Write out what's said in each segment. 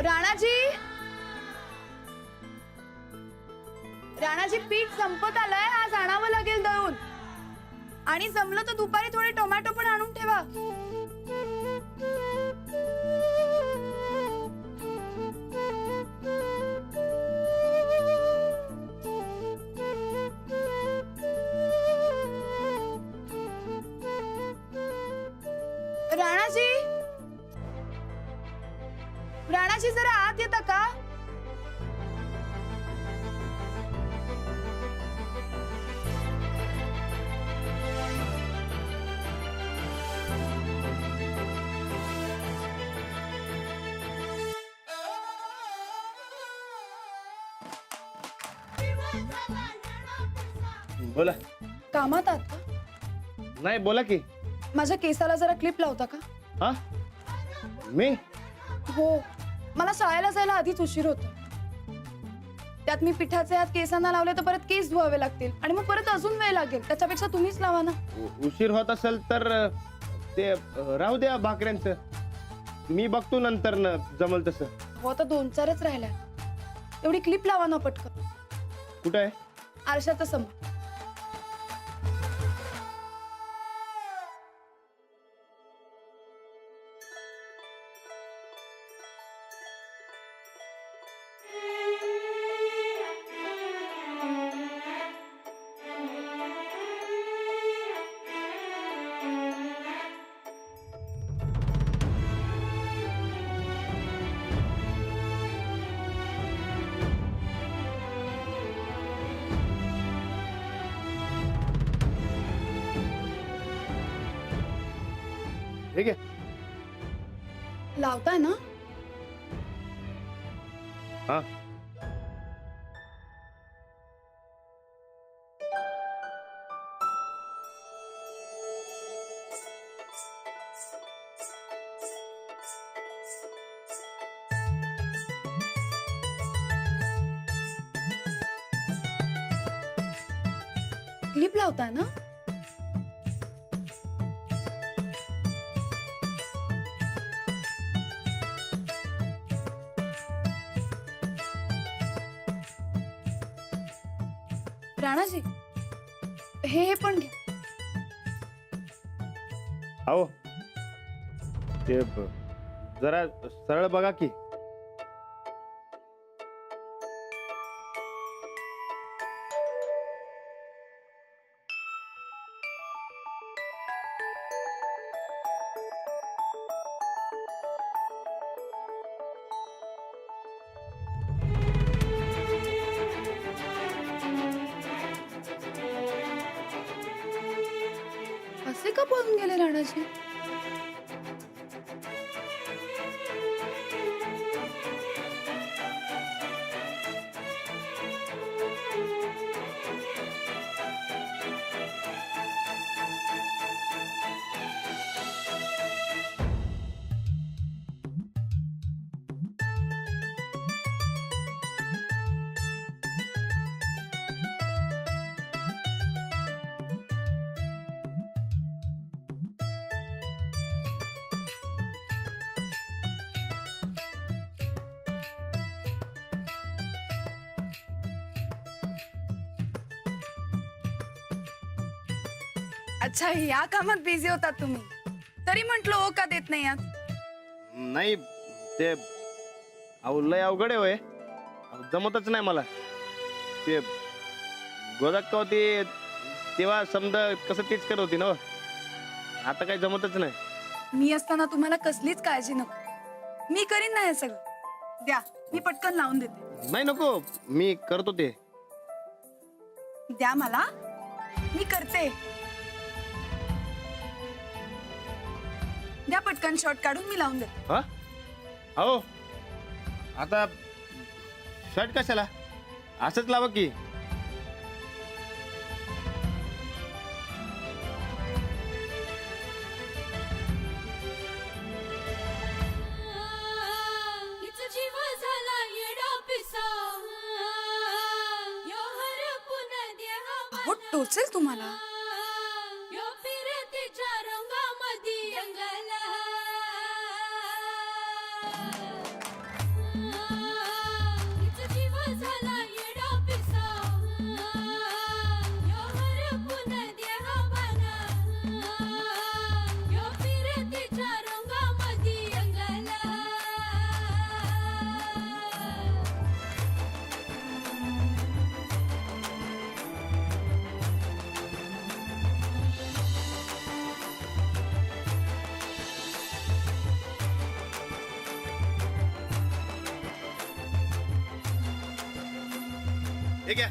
राणाजी, राणाजी पीठ संपत आलंय, आज आणावं लागेल दळून. आणि जमलं तर दुपारी थोडे टोमॅटो पण आणून ठेवा. राणाजी, राणाजी जरा आत येता का? बोला. कामात आहात का? नाही, बोला की. माझ्या केसाला जरा क्लिप लावता का? हा, मी हो, मला शाळेला जायला आधीच उशीर होतो. त्यात मी पिठाचे हात केसांना लावले तर परत केस धुवावे लागतील आणि मग परत अजून वेळ लागेल. त्याच्यापेक्षा तुम्हीच लावा ना. उशीर होत असेल तर ते राहू द्या भाकऱ्यांचं. मी बघतो नंतर न जमल तसं. हो, आता 2-4च राहिल्या. एवढी क्लिप लावा ना पटकन. कुठं आहे? आरशाच्या समोर. ठीक आहे. लावताय ना? हा, क्लिप लावताय ना? राणाजी, हे पण घ्या. अहो ते जरा सरळ बघा की. असे का पळून गेले राणाजी? अच्छा, या कामात बिझी होतात तुम्ही. तरी म्हंटल ओ का देत नाही आज? नाही, ते अहो लय अवघड आहे होय. जमतच नाही मला. ते गोदाक का होती तेव्हा समजा कसं तीच करत होती ना. आता काही जमतच नाही. मी असताना तुम्हाला कसलीच काळजी नको. मी करीन ना हे सगळं. द्या, मी पटकन लावून देते. नाही, नको, मी करतो ते. द्या मला, मी करते. द्या पटकन, शॉर्ट काढून मी लावून देते. हा, अहो आता शर्ट कशाला? असंच लावा की. अहो, टोचेल तुम्हाला. हे घ्या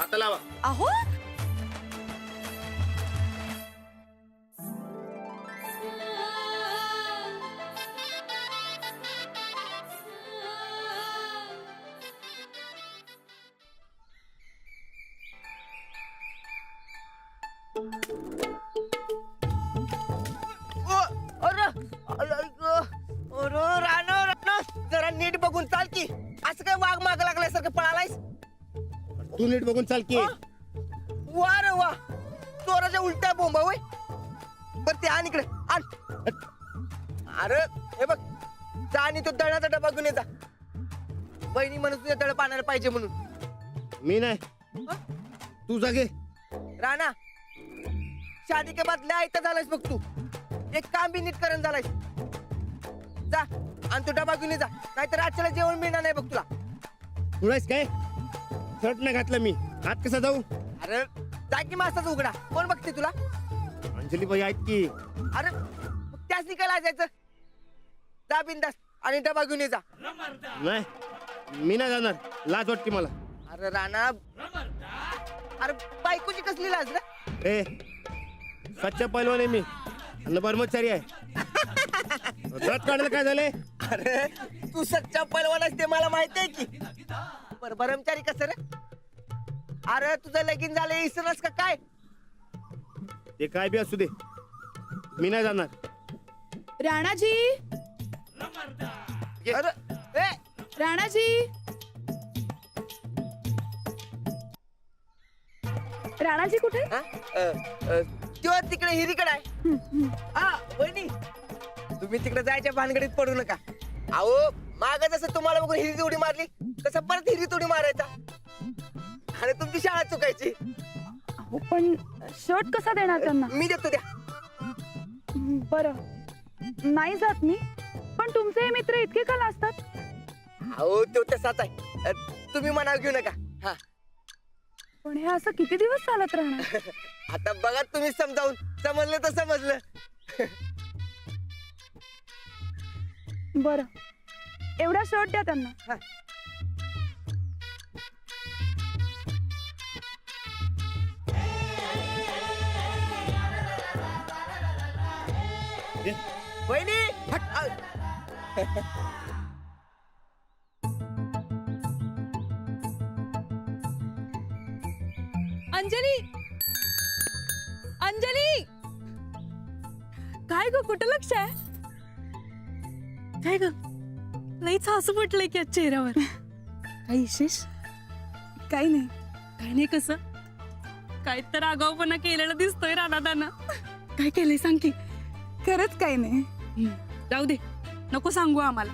आता लावा. अहो जरा नीट बघून चाल की. असं काय वाघ माग लागल्यासारखं पळालायस. तू नीट बघून चाल की. वा रे वा, चोराच्या उलट्या बोंबा वय. बर ते आण इकडे आण. अरे हे बघ, जा आणि तो दळाचा डबा घेऊन ये जा. बहिणी म्हणून तुझ्या दळ पाण्याला पाहिजे म्हणून. मी नाही, तू जागे. राणा, शादी के बाद लय आयता झालायस बघ तू. एक काम बी नीट करून झालायस. जा आणि तो डबा घेऊन ये जा, नाहीतर आजच्याला जेवण मिळणार नाही बघ तुला. तुलाच काय शर्ट नाही घातलं मी, हात कसा जाऊ. अरे जा की मास्ताचा उघडा, कोण बघते तुला. अंजली बाई आहेत की. अरे मग त्याच निकाल जायचं. जा बिंदास आणि डबा घेऊन ये जा. नाही, मी नाही जाणार, लाज वाटते मला. अरे राणा, अरे बायकोची कसली लाज रे. ए सच्चा पैलवान आहे मी, अन्न ब्रह्मचारी आहे. दात काढायला काय झालंय. अरे तू सच्चा पैलवान आहेस ते मला माहिती आहे की. पर ब्रह्मचारी कसं रे. अरे तुझं लगीन झालं इसरस का काय. ते काय बी असू दे, मी नाही जाणार. राणाजी, अरे ए राणाजी, राणाजी कुठे. हा? तो तिकडे हिरीकडे आहे. हा वहिनी, तुम्ही तिकडे जायच्या भानगडीत पडू नका. अहो माग जसं तुम्हाला बघून हिरी उडी मारली तसं परत हिरी उडी मारायचा आणि तुमची शाळा चुकायची. अहो पण शर्ट कसा देणार त्यांना. मी देतो द्या. बरं, नाही जात मी, पण तुमचे हे मित्र इतके का लाजतात. अहो तो तसाच आहे. तुम्ही मनाव घेऊ नका. हा पण हे असं किती दिवस चालत राहणार. आता बघा तुम्ही समजावून. समजलं तर समजलं. बरं, एवढा शर्ट द्या त्यांना. हा. दे. वहिनी अंजली, अंजली, काय ग कुठं लक्ष आहे. काय ग लईच हसू पटलंय की आज चेहऱ्यावर. काही विशेष. काही नाही. काय नाही, कसं काय तर आगाऊपणा केलेला दिसतोय राधादाना. काय केलंय सांग की. खरंच काही नाही. जाऊ दे, नको सांगू आम्हाला.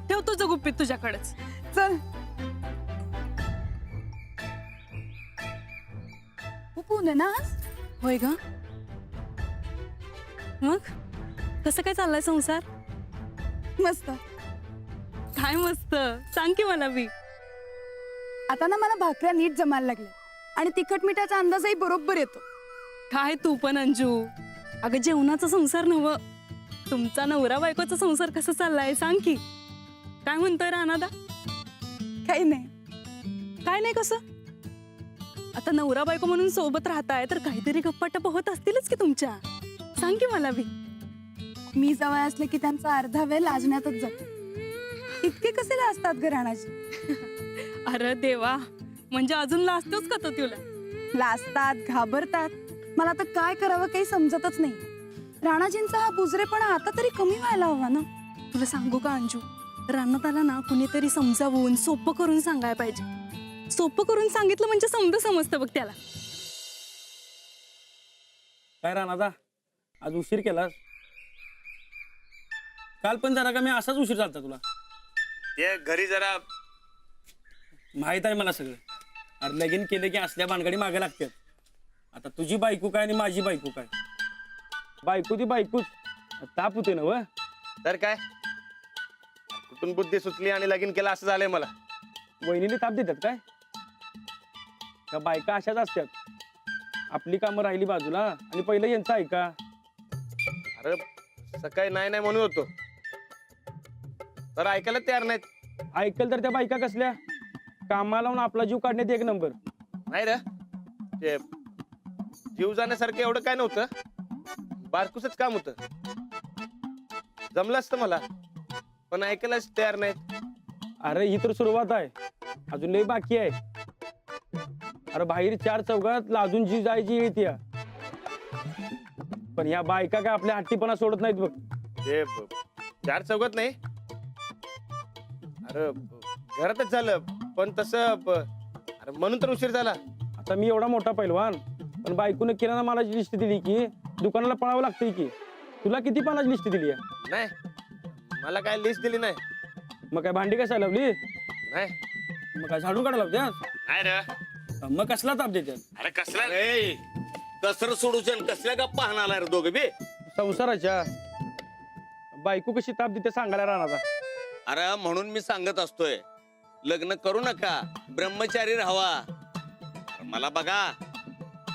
ठेव तुझं गुपित तुझ्याकडेच. चल. उपवून आहे ना आज? होय ग. मग कसं काय चाललंय संसार. मस्त. काय मस्त, सांग की मला बी. आता ना मला भाकऱ्या नीट जमायला लागल्या आणि तिखट मिठाचा अंदाजही बरोबर येतो. काय तू पण अंजू. अगं जेवणाचा संसार नव्ह, तुमचा नवरा बायकोचा संसार कसा चाललाय सांग की. काय म्हणतोय राणादा. काही नाही. काय नाही कसं. आता नवरा बायको म्हणून सोबत राहताय तर काहीतरी गप्पाटप्पा होत असतीलच की तुमच्या. सांग की मला बी. मी जवळ असले की त्यांचा अर्धा वेळ लाजण्यातच जातो. इतके कसे लाजतात ग राणाजी. अरे देवा, म्हणजे अजून लाजतोच का तो तुला. लाजतात, घाबरतात. मला तर काय करावं काही समजतच नाही. राणाजींचा हा बुजरेपणा आता तरी कमी व्हायला हवा ना. तुला सांगू का अंजू, रानाताला ना कुणीतरी समजावून सोपं करून सांगायला पाहिजे. सोपं करून सांगितलं म्हणजे समजतं बघ त्याला. काय राणादा, आज उशीर केलास. काल पण जरा का मी असाच उशीर झालता तुला. ते घरी जरा माहित आहे मला सगळं. अरे लगीन केले की असल्या भानगडी मागे लागतात. आता तुझी बायको काय आणि माझी बायको काय. बायको ती बायकोच. ताप होते ना व. तर काय, कुठून बुद्धी सुचली आणि लगीन केलं असं झालंय मला. वहिनीने ताप देतात काय. का बायका अशाच असतात. आपली कामं राहिली बाजूला आणि पहिलं यांचं ऐका. अरे सकाळी नाही नाही म्हणून होतो, तर ऐकायला तयार नाहीत. ऐकल तर त्या बायका कसल्या. कामाला लावून आपला जीव काढण्यात एक नंबर. नाही रे, ते जीव जाण्यासारखं एवढं काय नव्हतं, बारकुसच काम होतं. जमलं असतं मला, पण ऐकायलाच तयार नाहीत. अरे ही तर सुरुवात आहे, अजून लई बाकी आहे. अरे बाहेर चार चौघात लाजून जी जायची येते, पण ह्या बायका काय आपल्या हट्टीपणा सोडत नाहीत बघ. ते चार चौघात नाही, अरे घरातच झालं, पण तसं अरे म्हणून तर उशीर झाला. आता मी एवढा मोठा पैलवान, पण बायकोने किराणा मालाची लिस्ट दिली की दुकानाला पळावं लागतंय की. तुला किती पानाची लिस्ट दिली आहे? नाही, मला काय लिस्ट दिली नाही. मग काय भांडी कशाला लावली? नाही मग काय झाडून काढायला लावत्या? नाही रे. मग कसला ताप देतात? अरे कसला अरे कसर सोडून कसल्या गप्पा हाणाला रे दोघे बे? संसाराच्या. बायको कशी ताप देते सांगायला राहणार. अरे म्हणून मी सांगत असतोय, लग्न करू नका, ब्रह्मचारी राहावा. अरे मला बघा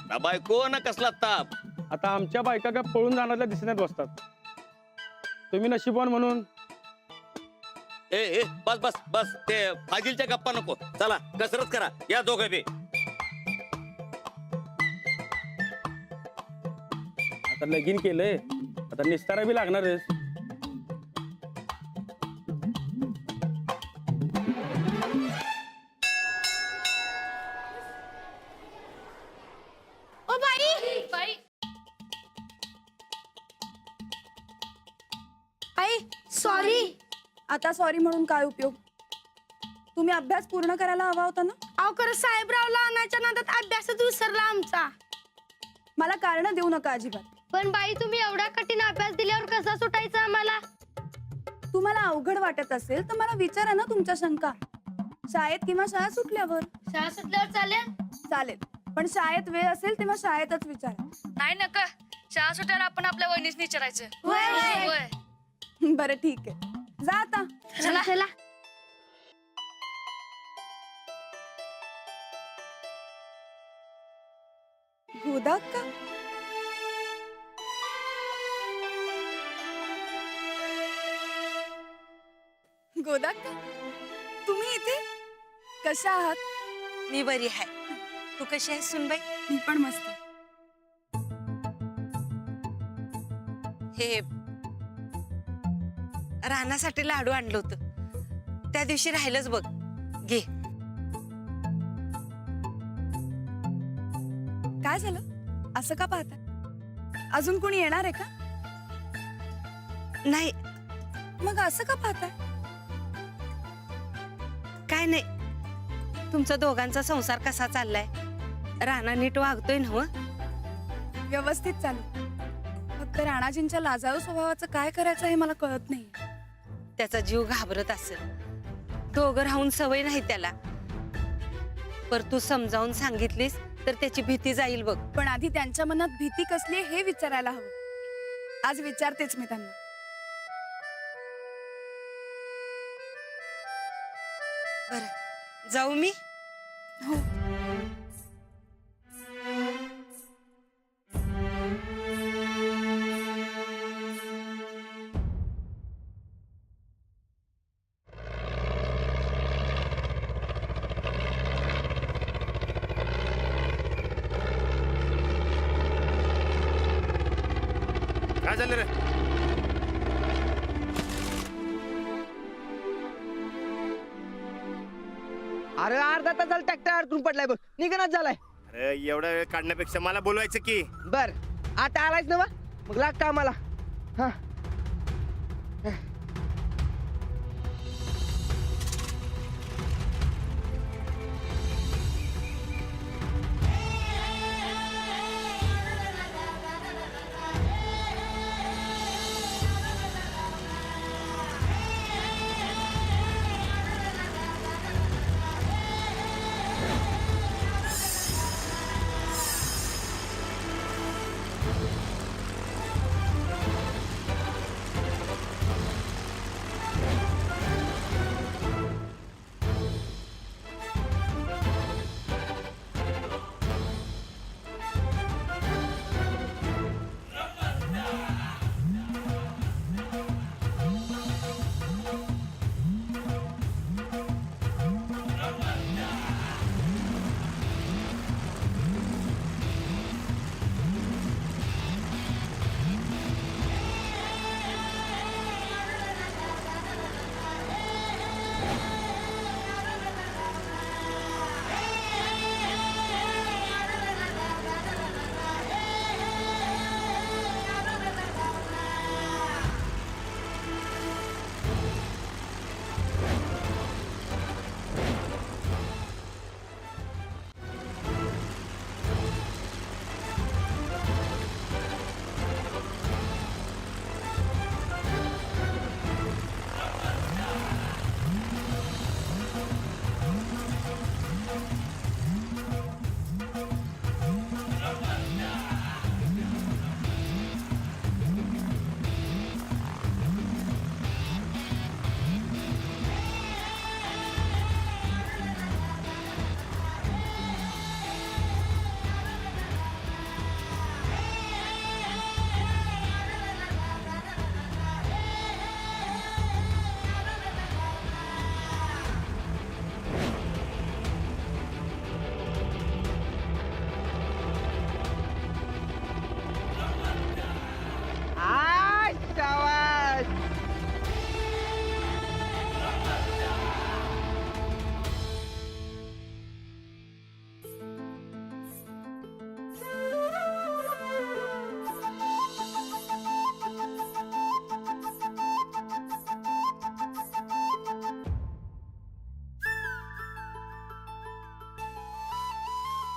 ना, बायको ना कसला ताप. आता आमच्या बायका काय पळून जाणाऱ्या दिसण्यात बसतात. तुम्ही नशीबवान म्हणून. ए बस बस बस, ते फाजीलच्या गप्पा नको. चला कसरत करा या दोघे बे. आता लगीन केलंय, आता निस्तारा बी लागणारच. ओ बाई बाई, आई सॉरी. आता सॉरी म्हणून काय उपयोग? तुम्ही अभ्यास पूर्ण करायला हवा होता ना. अहो खरं साहेबरावला आणायच्या नादात अभ्यासच विसरला आमचा. मला कारण देऊ नका अजिबात. पण बाई तुम्ही एवढा कठीण अभ्यास दिल्यावर कसा सुटायचा आम्हाला? तुम्हाला अवघड वाटत असेल तर मला विचारा ना तुमच्या शंका. शाळेत किंवा शाळा सुटल्यावर. शाळा सुटल्यावर चालेल? चालेल, पण शाळेत वेळ असेल तेव्हा शाळेतच विचारा. नाही नका, शाळा सुटायला आपण आपल्या वहिनीच विचारायचं. होय. बरं ठीक आहे, जा आता. चला चला. गोदा का? गोदा का? तुम्ही इथे कशा आहात? मी बरी आहे. तू कशी आहेस सुनबाई? मी पण मस्त. हे रानासाठी लाडू आणलं होतं, त्या दिवशी राहिलंच बघ. घे. काय झालं? असं का पाहता? अजून कोणी येणार आहे का? नाही मग असं का पाहताय? काय नाही. तुमचा दोघांचा संसार कसा चाललाय? राणा नीट वागतोय ना? व्यवस्थित चालू. फक्त राणाजींच्या लाजाळू स्वभावाचं काय करायचं हे मला कळत नाही. त्याचा जीव घाबरत असेल. दोघं राहून सवय नाही त्याला. पर तू समजावून सांगितलीस तर त्याची भीती जाईल बघ. पण आधी त्यांच्या मनात भीती कसली हे विचारायला हवं. आज विचारतेच मी त्यांना. बरं जाऊ मी? हो. काय झालं रे? अरे अर्धा तास झाला ट्रॅक्टर अडकून पडलाय बघ, निघणच झालाय. अरे एवढा वेळ काढण्यापेक्षा मला बोलवायचं की. बर आता आलायच ना, मग लाग कामाला. हा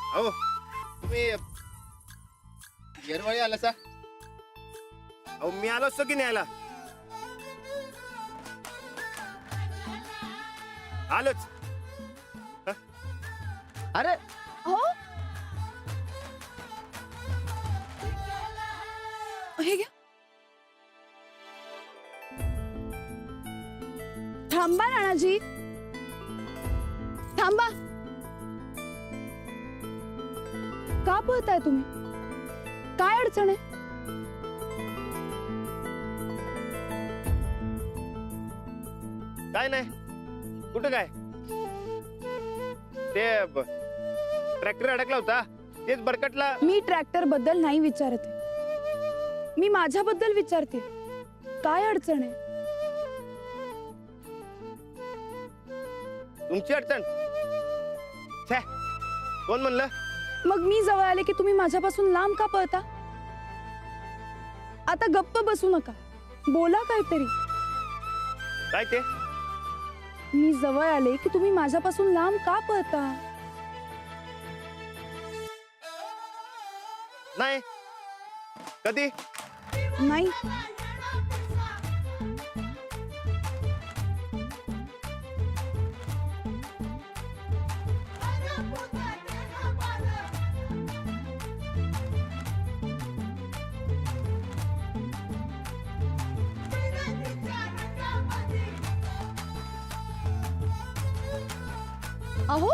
अहो तुम्ही येरवाळी आला सा अहो मी आलो असतो की नाही आला आलोच अरे हो हे घ्या थांबा राणाजी थांबा का पळताय तुम्ही काय अडचण आहे काय नाही कुठं काय ते ट्रॅक्टर अडकला होता तेच बरकटला मी ट्रॅक्टर बद्दल नाही विचारते मी माझ्याबद्दल विचारते काय अडचण आहे तुमची अडचण छे कोण म्हणलं मग मी जवळ आले की तुम्ही माझ्यापासून लांब का पळता आता गप्प बसू नका बोला काहीतरी काय ते मी जवळ आले की तुम्ही माझ्यापासून लांब का पळता नाही कधी नाही अहो